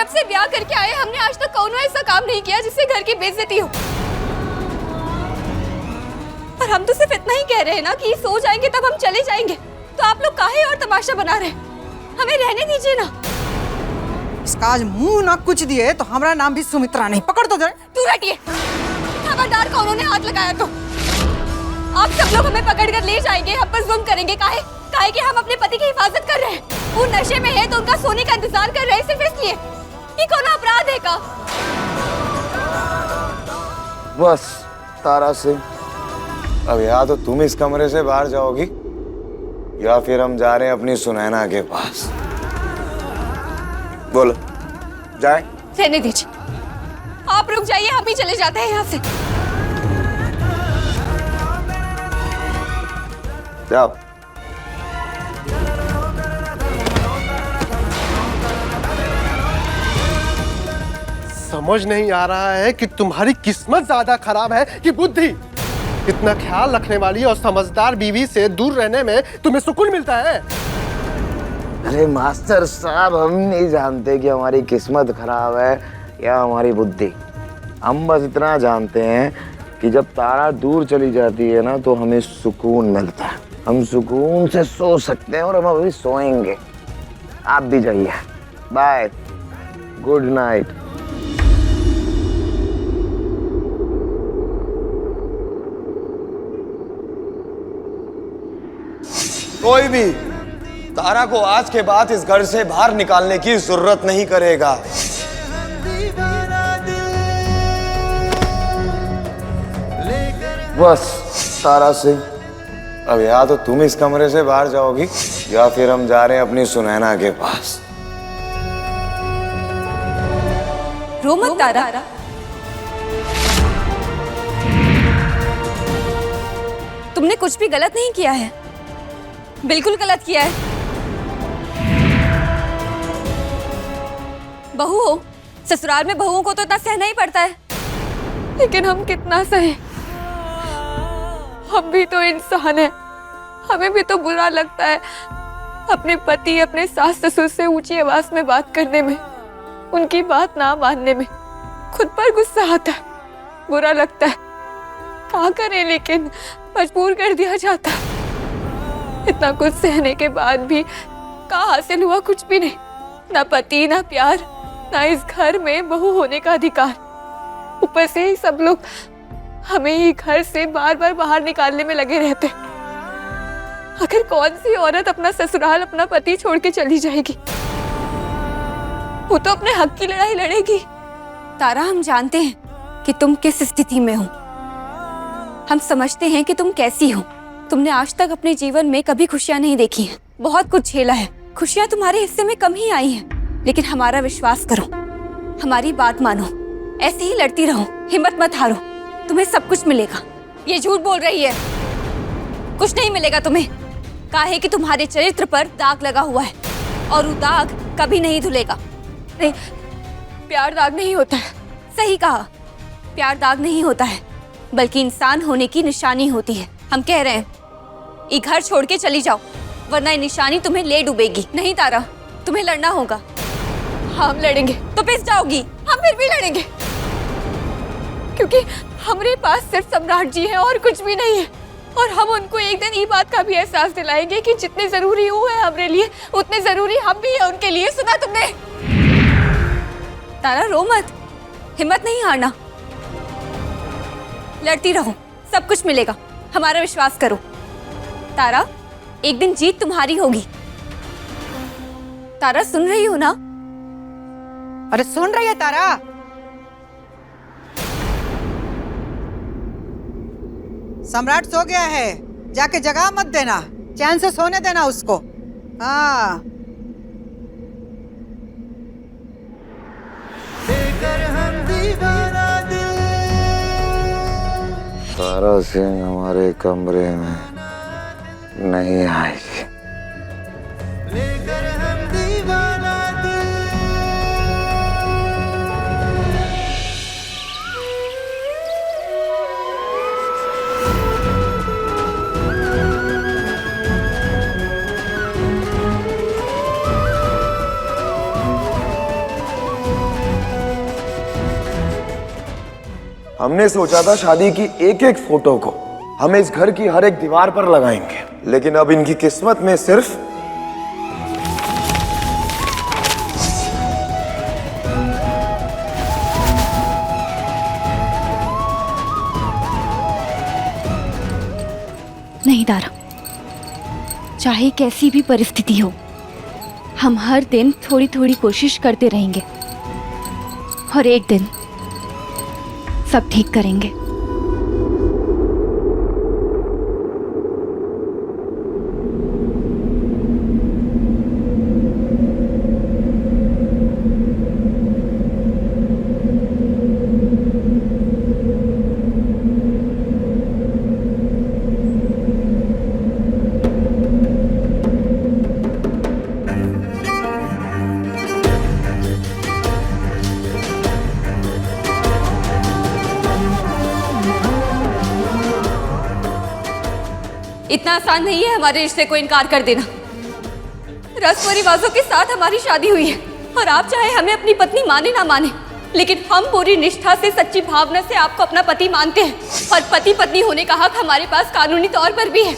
जब से ब्याह करके आए हमने आज तक कौनो ऐसा काम नहीं किया जिससे घर की बेइज्जती हो। और हम तो सिर्फ इतना ही कह रहे हैं ना कि सो जाएंगे तब हम चले जाएंगे, तो आप लोग काहे और तमाशा बना रहे हैं? हमें रहने दीजिए ना। इसका आज मुंह ना कुछ दिए तो हमारा नाम भी सुमित्रा नहीं। पकड़ तो जरा। तू हटिए, खबरदार कौनों ने हाथ लगाया तो आप सब लोग हमें पकड़ कर ले जाएंगे, हम पर जुल्म करेंगे। काहे कि हम अपने पति की हिफाजत कर रहे हैं। वो नशे में है तो उनका सोने का इंतजार कर रहे हैं, सिर्फ इसलिए। ये कौन अपराध है का? बस तारा सिंह, अब या तो तुम इस कमरे से बाहर जाओगी या फिर हम जा रहे हैं अपनी सुनैना के पास। बोलो, जाए? रहने दीजिए, आप रुक जाइए, हम ही चले जाते हैं यहाँ से। जाओ। समझ नहीं आ रहा है कि तुम्हारी किस्मत ज्यादा खराब है कि बुद्धि। इतना ख्याल रखने वाली और समझदार बीवी से दूर रहने में तुम्हें सुकून मिलता है। अरे मास्टर साहब, हम नहीं जानते कि हमारी किस्मत खराब है या हमारी बुद्धि। हम बस इतना जानते हैं कि जब तारा दूर चली जाती है ना तो हमें सुकून मिलता है। हम सुकून से सो सकते हैं और हम अभी सोएंगे। आप भी जाइए। Bye, good night. कोई भी तारा को आज के बाद इस घर से बाहर निकालने की जरूरत नहीं करेगा। बस तारा सिंह, अब या तो तुम इस कमरे से बाहर जाओगी या फिर हम जा रहे हैं अपनी सुनैना के पास। रो मत तारा, तुमने कुछ भी गलत नहीं किया है, बिल्कुल गलत किया है। बहू हो, ससुराल में बहुओं को तो इतना सहना ही पड़ता है, लेकिन हम कितना सहे। हम भी तो इंसान हैं, हमें भी तो बुरा लगता है अपने पति, अपने सास ससुर से ऊंची आवाज में बात करने में, उनकी बात ना मानने में। खुद पर गुस्सा आता है, बुरा लगता है। क्या करें, लेकिन मजबूर कर दिया जाता है। इतना कुछ सहने के बाद भी क्या हासिल हुआ? कुछ भी नहीं। ना पति, ना प्यार, ना इस घर में बहू होने का अधिकार। ऊपर से ही सब लोग हमें ही घर से बार बार बाहर निकालने में लगे रहते। आखिर कौन सी औरत अपना ससुराल, अपना पति छोड़ के चली जाएगी? वो तो अपने हक की लड़ाई लड़ेगी। तारा, हम जानते हैं कि तुम किस स्थिति में हो। हम समझते हैं कि तुम कैसी हो। तुमने आज तक अपने जीवन में कभी खुशियां नहीं देखी हैं, बहुत कुछ झेला है। खुशियां तुम्हारे हिस्से में कम ही आई हैं, लेकिन हमारा विश्वास करो, हमारी बात मानो, ऐसे ही लड़ती रहो, हिम्मत मत हारो, तुम्हें सब कुछ मिलेगा। ये झूठ बोल रही है, कुछ नहीं मिलेगा तुम्हें। काहे कि तुम्हारे चरित्र पर दाग लगा हुआ है और वो दाग कभी नहीं धुलेगा। नहीं, प्यार दाग नहीं होता है। सही कहा, प्यार दाग नहीं होता है, बल्कि इंसान होने की निशानी होती है। हम कह रहे हैं, ये घर छोड़ के चली जाओ, वरना ये निशानी तुम्हें ले डूबेगी। नहीं तारा, तुम्हें लड़ना होगा। हम लड़ेंगे तो पिस जाओगी, हम फिर भी लड़ेंगे, क्योंकि हमारे पास सिर्फ सम्राट जी हैं और कुछ भी नहीं है। और हम उनको एक दिन ये बात का भी एहसास दिलाएंगे कि जितने जरूरी वो है हमारे लिए, उतने जरूरी हम भी है उनके लिए। सुना तुमने? तारा, रो मत, हिम्मत नहीं हारना, लड़ती रहो, सब कुछ मिलेगा, हमारा विश्वास करो। तारा, एक दिन जीत तुम्हारी होगी। तारा, सुन रही हो ना? अरे सुन रही है तारा? सम्राट सो गया है, जाके जगा मत देना, चैन से सोने देना उसको। हाँ, तारा सिंह हमारे कमरे में नहीं आएगी। हमने सोचा था शादी की एक एक फोटो को हम इस घर की हर एक दीवार पर लगाएंगे, लेकिन अब इनकी किस्मत में सिर्फ नहीं तारा, चाहे कैसी भी परिस्थिति हो, हम हर दिन थोड़ी थोड़ी कोशिश करते रहेंगे और एक दिन सब ठीक करेंगे। इतना आसान नहीं है हमारे रिश्ते को इनकार कर देना। रस्म और रिवाजों के साथ हमारी शादी हुई है और आप चाहे हमें अपनी पत्नी माने ना माने, लेकिन हम पूरी निष्ठा से, सच्ची भावना से आपको अपना पति मानते हैं और पति पत्नी होने का हक हमारे पास कानूनी तौर पर भी है।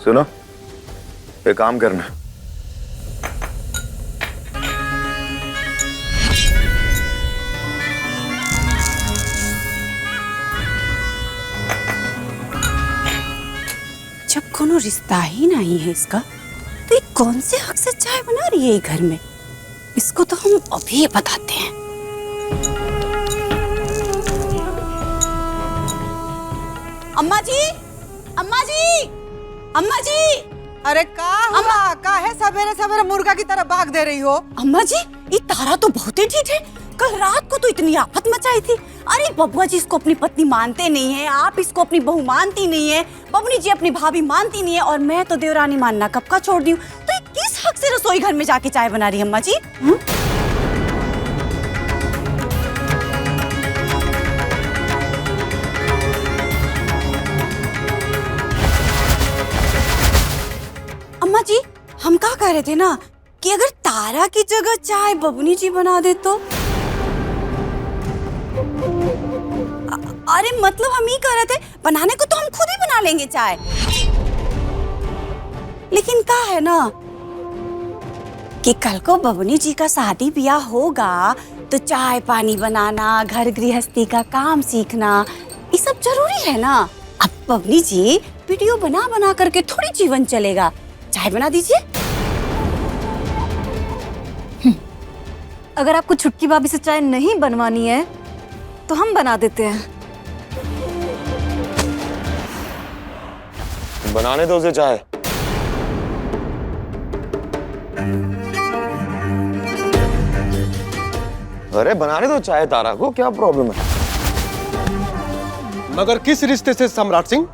सुनो, एक काम करना, जब कोनो रिश्ता ही नहीं है इसका, तो ये कौन से हक से चाय बना रही है ये घर में? इसको तो हम अभी बताते हैं। अम्मा जी, अम्मा जी, अम्मा जी। अरे का हुआ? का है सवेरे सवेरे मुर्गा की तरह भाग दे रही हो? अम्मा जी, ये तारा तो बहुत ही ठीक है। कल रात को तो इतनी आफत मचाई थी। अरे बबुआ जी इसको अपनी पत्नी मानते नहीं है, आप इसको अपनी बहू मानती नहीं है, बबनी जी अपनी भाभी मानती नहीं है, और मैं तो देवरानी मानना कब का छोड़ दी हूँ। तो ये किस हक से रसोई घर में जाके चाय बना रही है अम्मा जी? अम्मा जी, हम क्या कह रहे थे ना कि अगर तारा की जगह चाय बबनी जी बना दे तो? अरे मतलब हम ही कह रहे थे, बनाने को तो हम खुद ही बना लेंगे चाय, लेकिन क्या है ना कि कल को बबनी जी का शादी ब्याह होगा तो चाय पानी बनाना, घर गृहस्थी का काम सीखना, ये सब जरूरी है ना। अब बबनी जी वीडियो बना बना करके थोड़ी जीवन चलेगा। चाय बना दीजिए। अगर आपको छुटकी भाभी से चाय नहीं बनवानी है तो हम बना देते हैं। बनाने दो उसे चाय। अरे बनाने दो चाय तारा को, क्या प्रॉब्लम है? मगर किस रिश्ते से सम्राट सिंह?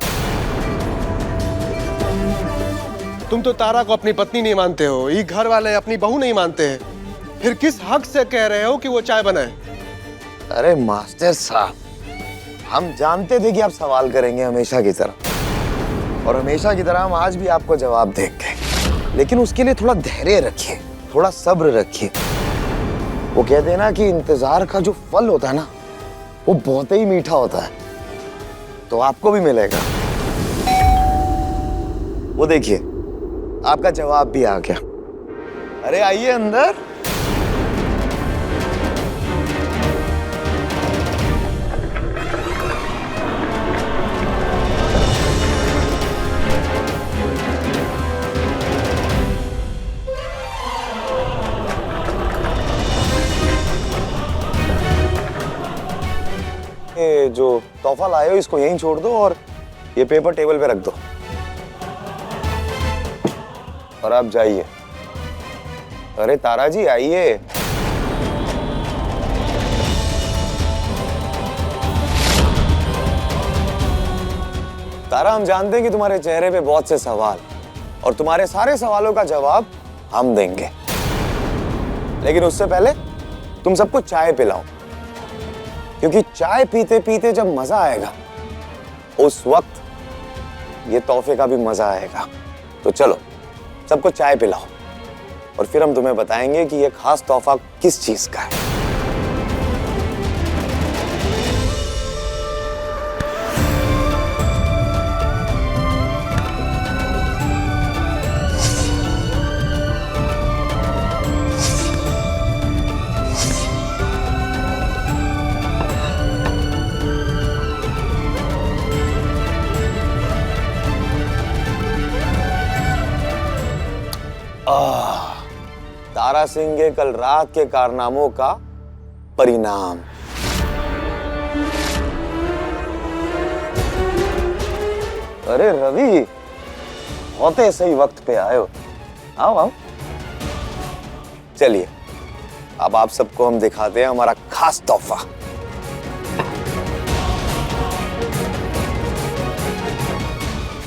तुम तो तारा को अपनी पत्नी नहीं मानते हो, ये घर वाले अपनी बहू नहीं मानते हैं, फिर किस हक से कह रहे हो कि वो चाय बनाए? अरे मास्टर साहब, हम जानते थे कि आप सवाल करेंगे हमेशा की तरह, और हमेशा की तरह हम आज भी आपको जवाब देंगे, लेकिन उसके लिए थोड़ा धैर्य रखिए, थोड़ा सब्र रखिए। वो कहते हैं ना कि इंतजार का जो फल होता है ना, वो बहुत ही मीठा होता है, तो आपको भी मिलेगा। वो देखिए, आपका जवाब भी आ गया। अरे आइए अंदर। ये जो तोहफा लाए हो इसको यहीं छोड़ दो और ये पेपर टेबल पे रख दो, और आप जाइए। अरे तारा जी आइए। तारा, हम जानते हैं कि तुम्हारे चेहरे पे बहुत से सवाल, और तुम्हारे सारे सवालों का जवाब हम देंगे, लेकिन उससे पहले तुम सबको चाय पिलाओ, क्योंकि चाय पीते पीते जब मजा आएगा उस वक्त ये तोहफे का भी मजा आएगा। तो चलो सबको चाय पिलाओ और फिर हम तुम्हें बताएंगे कि ये खास तोहफा किस चीज का है। तारा सिंह के कल रात के कारनामों का परिणाम। अरे रवि, होते सही वक्त पे आए हो। आओ आओ। चलिए अब आप सबको हम दिखाते हैं हमारा खास तोहफा।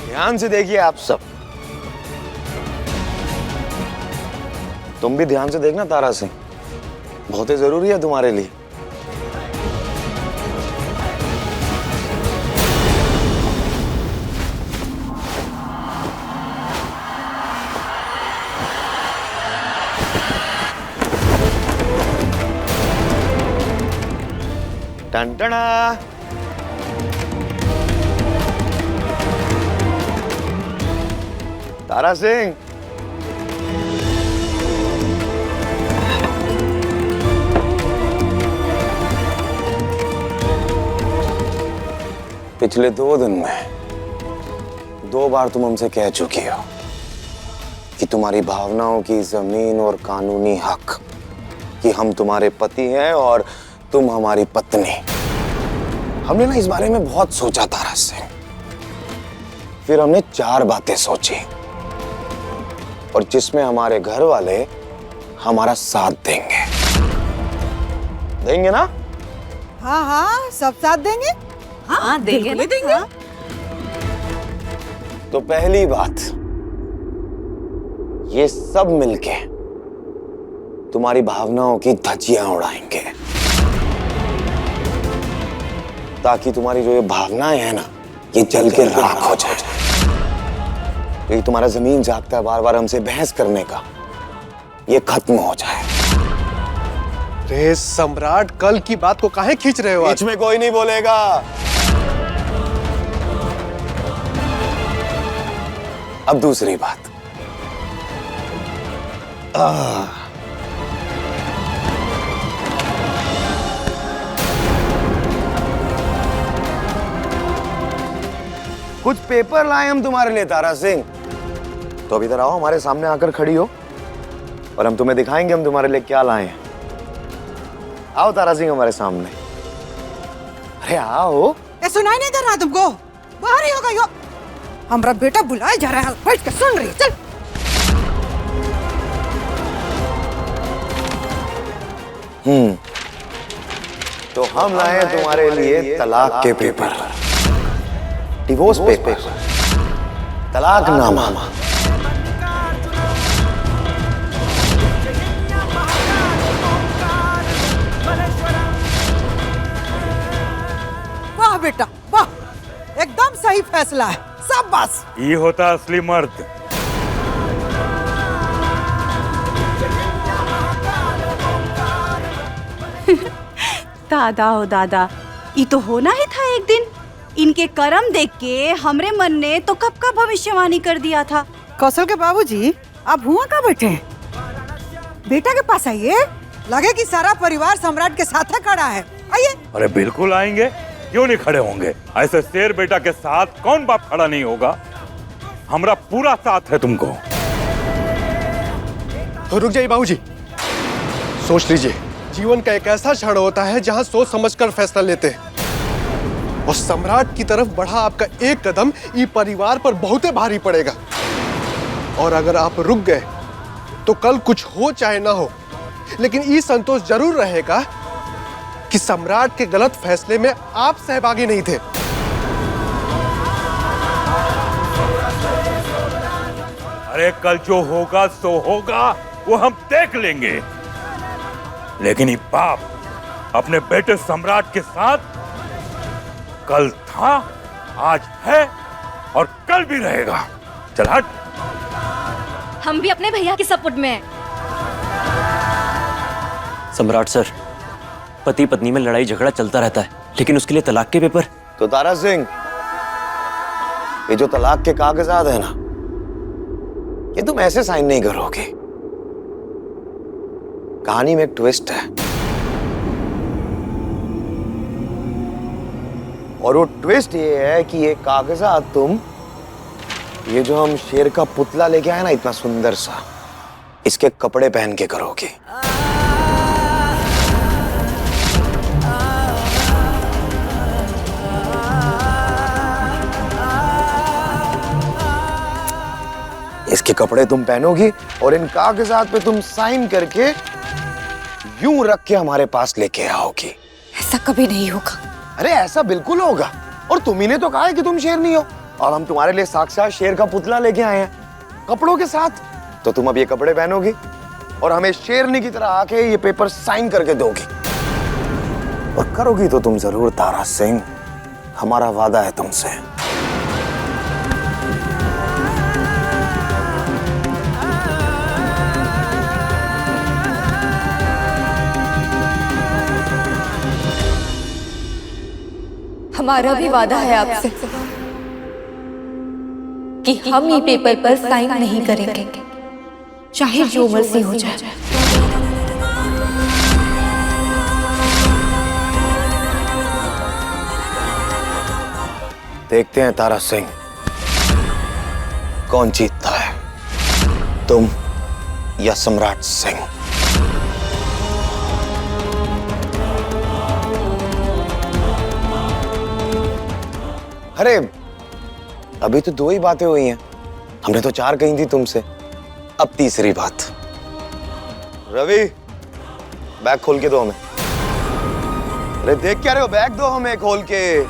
ध्यान से देखिए आप सब। तुम भी ध्यान से देखना तारा सिंह, बहुत ही जरूरी है तुम्हारे लिए। टंटना। तारा सिंह, पिछले 2 दिन में 2 बार तुम हमसे कह चुकी हो कि तुम्हारी भावनाओं की जमीन और कानूनी हक, कि हम तुम्हारे पति हैं और तुम हमारी पत्नी। हमने ना इस बारे में बहुत सोचा तारा सिंह। फिर हमने 4 बातें सोची और जिसमें हमारे घर वाले हमारा साथ देंगे। देंगे ना? हाँ हाँ, सब साथ देंगे। हाँ देंगे देंगे। तो पहली बात, ये सब मिलके तुम्हारी भावनाओं की धज्जियां उड़ाएंगे, ताकि तुम्हारी जो ये भावनाएं हैं ना, ये जल के राख हो जाए। क्योंकि तुम्हारा जमीन जागता है बार बार हमसे बहस करने का, ये खत्म हो जाए। रे सम्राट, कल की बात को काहे खींच रहे हो? बीच में कोई नहीं बोलेगा। अब दूसरी बात, कुछ पेपर लाए हम तुम्हारे लिए तारा सिंह। तो अब इधर आओ, हमारे सामने आकर खड़ी हो और हम तुम्हें दिखाएंगे हम तुम्हारे लिए क्या लाए हैं। आओ तारा सिंह हमारे सामने। अरे आओ। ये सुनाई नहीं दे रहा तुमको? बाहर ही हो गई हो। हमारा बेटा बुलाया जा रहा है, बैठ के सुन रही है। चल। तो हम लाए तुम्हारे लिए तलाक के पेपर, डिवोर्स पेपर, तलाकनामा। वाह बेटा वाह, एकदम सही फैसला है। शाबाश। ये होता असली मर्द। दादा हो दादा, ये तो होना ही था एक दिन। इनके कर्म देख के हमरे मन ने तो कब का भविष्यवाणी कर दिया था। कौशल के बाबूजी, आप हुआ कहाँ बैठे हैं? बेटा के पास आइए, लगे कि सारा परिवार सम्राट के साथ है खड़ा है। आइए। अरे बिल्कुल आएंगे, क्यों नहीं खड़े होंगे? ऐसे शेर बेटा के साथ कौन बाप खड़ा नहीं होगा? हमारा पूरा साथ है तुमको। तो रुक जाइए बाबूजी, सोच लीजिए। जीवन का एक ऐसा क्षण होता है जहां सोच समझकर फैसला लेते हैं, और सम्राट की तरफ बढ़ा आपका एक कदम ये परिवार पर बहुत भारी पड़ेगा। और अगर आप रुक गए तो कल कुछ हो चाहे ना हो, लेकिन ये संतोष जरूर रहेगा कि सम्राट के गलत फैसले में आप सहभागी नहीं थे। अरे कल जो होगा सो होगा, वो हम देख लेंगे। लेकिन ये बाप अपने बेटे सम्राट के साथ कल था, आज है और कल भी रहेगा। चल हट। हम भी अपने भैया के सपोर्ट में हैं। सम्राट सर, पति पत्नी में लड़ाई झगड़ा चलता रहता है, लेकिन उसके लिए तलाक के पेपर। तो तारा सिंह, ये जो तलाक के कागजात है ना, ये तुम ऐसे साइन नहीं करोगे। कहानी में एक ट्विस्ट है, और वो ट्विस्ट ये है कि ये कागजात तुम, ये जो हम शेर का पुतला लेके आए ना इतना सुंदर सा, इसके कपड़े पहन के करोगे। इसके कपड़े तुम पहनोगी और इन कागजात पे तुम साइन करके यूं रख के हमारे पास लेके आओगी। ऐसा कभी नहीं होगा। अरे ऐसा बिल्कुल होगा, और तुम ही ने तो कहा है कि तुम शेरनी हो, और हम तुम्हारे लिए साक्षात शेर का पुतला लेके आए हैं कपड़ों के साथ। तो तुम अब ये कपड़े पहनोगी और हमें शेरनी की तरह आके ये पेपर साइन करके दोगी, और करोगी तो तुम जरूर तारा सिंह, हमारा वादा है तुमसे। हमारा भी वादा है आपसे कि हम ये पेपर पर साइन नहीं करेंगे, चाहे जो मर्जी हो जाए। देखते हैं तारा सिंह कौन जीतता है, तुम या सम्राट सिंह। अरे अभी तो 2 ही बातें हुई हैं, हमने तो 4 कही थी तुमसे, अब तीसरी बात। रवि, बैग खोल के दो हमें। अरे देख क्या रहे हो, बैग दो हमें खोल के।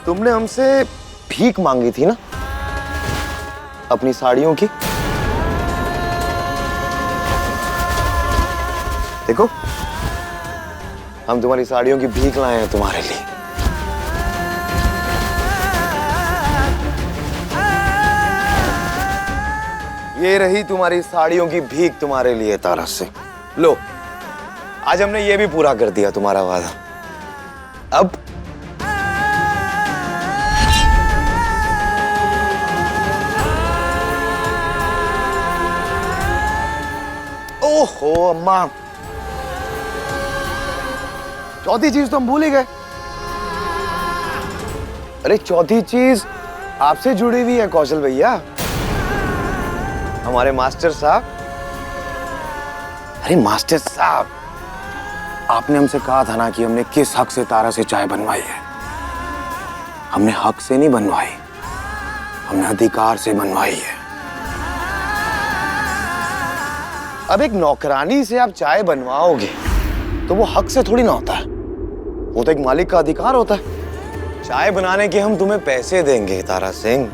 तुमने हमसे भीख मांगी थी ना अपनी साड़ियों की। देखो, हम तुम्हारी साड़ियों की भीख लाए हैं तुम्हारे लिए। ये रही तुम्हारी साड़ियों की भीख तुम्हारे लिए तारा सिंह। लो, आज हमने ये भी पूरा कर दिया तुम्हारा वादा। अब ओहो अम्मा, चौथी चीज तो हम भूल ही गए। अरे चौथी चीज आपसे जुड़ी हुई है कौशल भैया, हमारे मास्टर साहब। अरे मास्टर साहब, आपने हमसे कहा था ना कि हमने किस हक से तारा से चाय बनवाई है। हमने हक से नहीं बनवाई, हमने अधिकार से बनवाई है। अब एक नौकरानी से आप चाय बनवाओगे तो वो हक से थोड़ी ना होता है, वो तो एक मालिक का अधिकार होता है। चाय बनाने के हम तुम्हें पैसे देंगे तारा सिंह,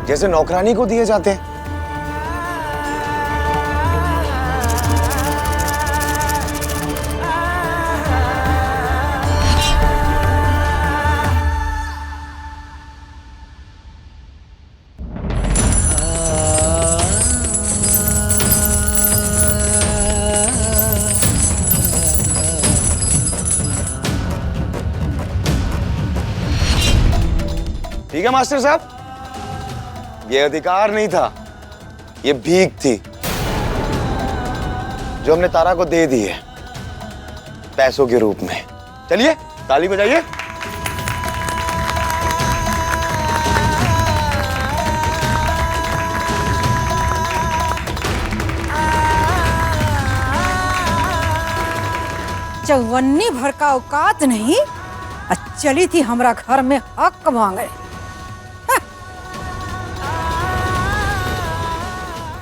जैसे नौकरानी को दिए जाते हैं। ठीक है मास्टर साहब, ये अधिकार नहीं था, ये भीख थी जो हमने तारा को दे दी है पैसों के रूप में। चलिए ताली बजाइए। चौवन्नी भर का औकात नहीं, चली थी हमरा घर में हक मांगे।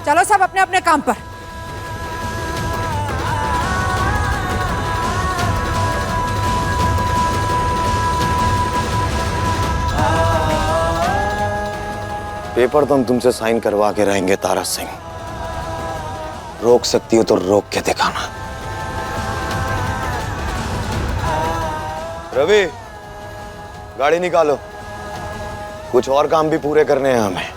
चलो सब अपने अपने काम पर। पेपर तो हम तुमसे साइन करवा के रहेंगे तारा सिंह, रोक सकती हो तो रोक के दिखाना। रवि, गाड़ी निकालो, कुछ और काम भी पूरे करने हैं हमें।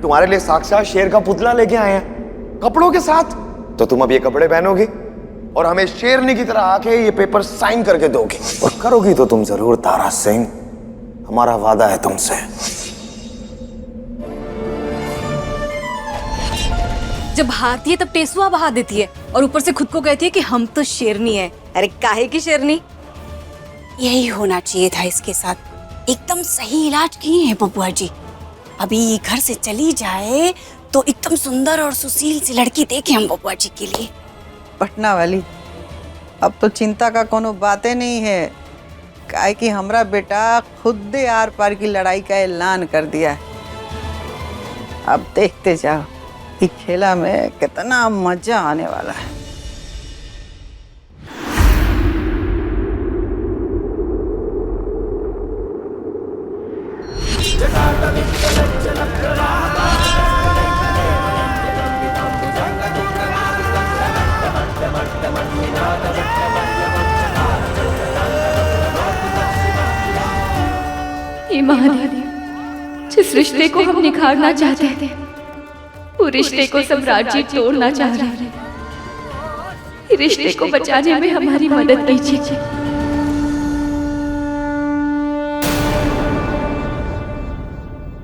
तुम्हारे लिए साक्षात शेर का पुतला लेके आए हैं कपड़ों के साथ। तो तुम अब ये कपड़े पहनोगे और हमें शेरनी की तरह आके ये पेपर साइन करके दोगे, और करोगी तो तुम जरूर तारा सिंह। हमारा वादा है तुमसे। जब हारती है तब टेसुआ बहा देती है और ऊपर से खुद को कहती है कि हम तो शेरनी है। अरे काहे की शेरनी? यही होना चाहिए था इसके साथ। एकदम सही इलाज किए हैं बबुआ जी। अभी घर से चली जाए तो एकदम सुंदर और सुशील सी लड़की देखे हम बबुआ जी के लिए। पटना वाली, अब तो चिंता का कोनो बातें नहीं है, काहे कि हमरा बेटा खुद आर पार की लड़ाई का ऐलान कर दिया है। अब देखते जाओ कि खेला में कितना मजा आने वाला है। हे महादेव, जिस रिश्ते को हम निखारना चाहते थे वो रिश्ते को सम्राट जी तोड़ना चाह रहे हैं। रिश्ते को बचाने में हमारी मदद कीजिए।